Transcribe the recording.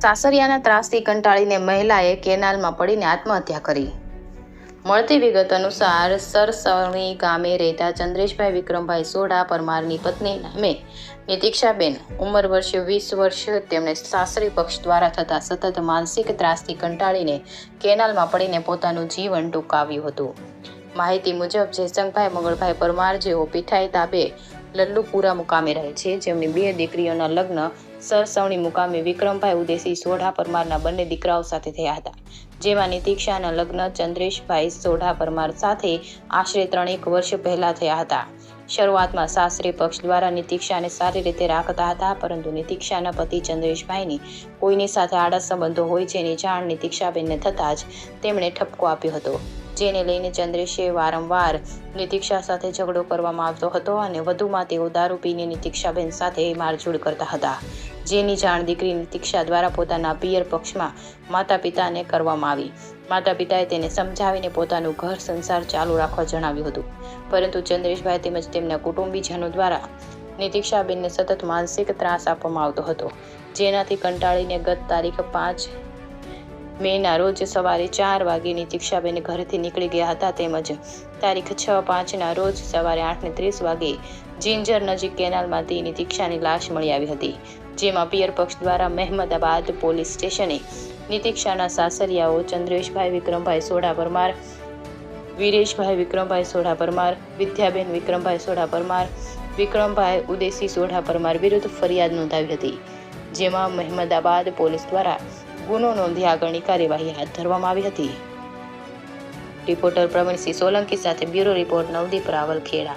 સાસરિયાના ત્રાસથી કંટાળીને મહિલાએ કેનાલમાં પડીને આત્મહત્યા કરી. મળતી વિગત અનુસાર સરસવણી ગામે રહેતા ચંદ્રેશભાઈ વિક્રમભાઈ સોઢા પરમારની પત્ની નામે નિતિક્ષાબેન, ઉંમર વર્ષ 20 વર્ષ, તેમણે સાસરી પક્ષ દ્વારા થતા સતત માનસિક ત્રાસથી કંટાળીને કેનાલમાં પડીને પોતાનું જીવન ટૂંકાવ્યું હતું. માહિતી મુજબ જયસંગભાઈ મંગળભાઈ પરમાર, જેઓ પીઠાઈ તાબે લલ્લુપુરા મુકામે રહે છે, જેમની 2 દીકરીઓના લગ્ન સરસવણી મુકામે વિક્રમભાઈ ઉદેસી સોઢા પરમારના બંને દીકરાઓ સાથે થયા હતા, જેમાં નિતિક્ષાના લગ્ન ચંદ્રેશભાઈ સોઢા પરમાર સાથે આશરે 3 વર્ષ પહેલા થયા હતા. શરૂઆતમાં સાસરી પક્ષ દ્વારા નિતિક્ષાને સારી રીતે રાખતા હતા, પરંતુ નિતિક્ષાના પતિ ચંદ્રેશભાઈની કોઈની સાથે આડા સંબંધો હોય જેની જાણ નિતિક્ષાબેનને થતાં જ તેમણે ઠપકો આપ્યો હતો, જેને લઈને ચંદ્રેશે વારંવાર નિતિક્ષા સાથે ઝઘડો કરવામાં આવતો હતો અને વધુમાં તેઓ દારૂ પીને નિતિક્ષાબેન સાથે મારઝૂડ કરતા હતા, જેની જાણ દીકરી નિતિક્ષા દ્વારા પોતાના પિયર પક્ષમાં માતા પિતાને કરવામાં આવી. માતા પિતાએ તેને સમજાવીને પોતાનું ઘર સંસાર ચાલુ રાખવા જણાવ્યું હતું, પરંતુ ચંદ્રેશભાઈ તેમજ તેમના કુટુંબીજનો દ્વારા નિતિક્ષાબેનને સતત માનસિક ત્રાસ આપવામાં આવતો હતો, જેનાથી કંટાળીને ગત તારીખ 5 મેના રોજ સવારે 4 વાગે નિતિક્ષાબેન ઘરેથી નીકળી ગયા હતા, તેમજ તારીખ 6/5ના રોજ સવારે 8:30 વાગે જિંજર નજીક કેનાલમાંથી નિતિક્ષાની લાશ મળી આવી હતી, જેમાં પિયર પક્ષ દ્વારા મહેમદાબાદ પોલીસ સ્ટેશને નિતિક્ષાના સાસરિયાઓ ચંદ્રેશભાઈ વિક્રમભાઈ સોઢા પરમાર, વીરેશભાઈ વિક્રમભાઈ સોઢા પરમાર, વિદ્યાબેન વિક્રમભાઈ સોઢા પરમાર, વિક્રમભાઈ ઉદેસી સોઢા પરમાર વિરુદ્ધ ફરિયાદ નોંધાવી હતી, જેમાં મહેમદાબાદ પોલીસ દ્વારા ગુનો નોંધી આગળની કાર્યવાહી હાથ ધરવામાં આવી હતી. રિપોર્ટર પ્રવીણસિંહ સોલંકી સાથે બ્યુરો રિપોર્ટ, નવદીપ રાવલ, ખેડા.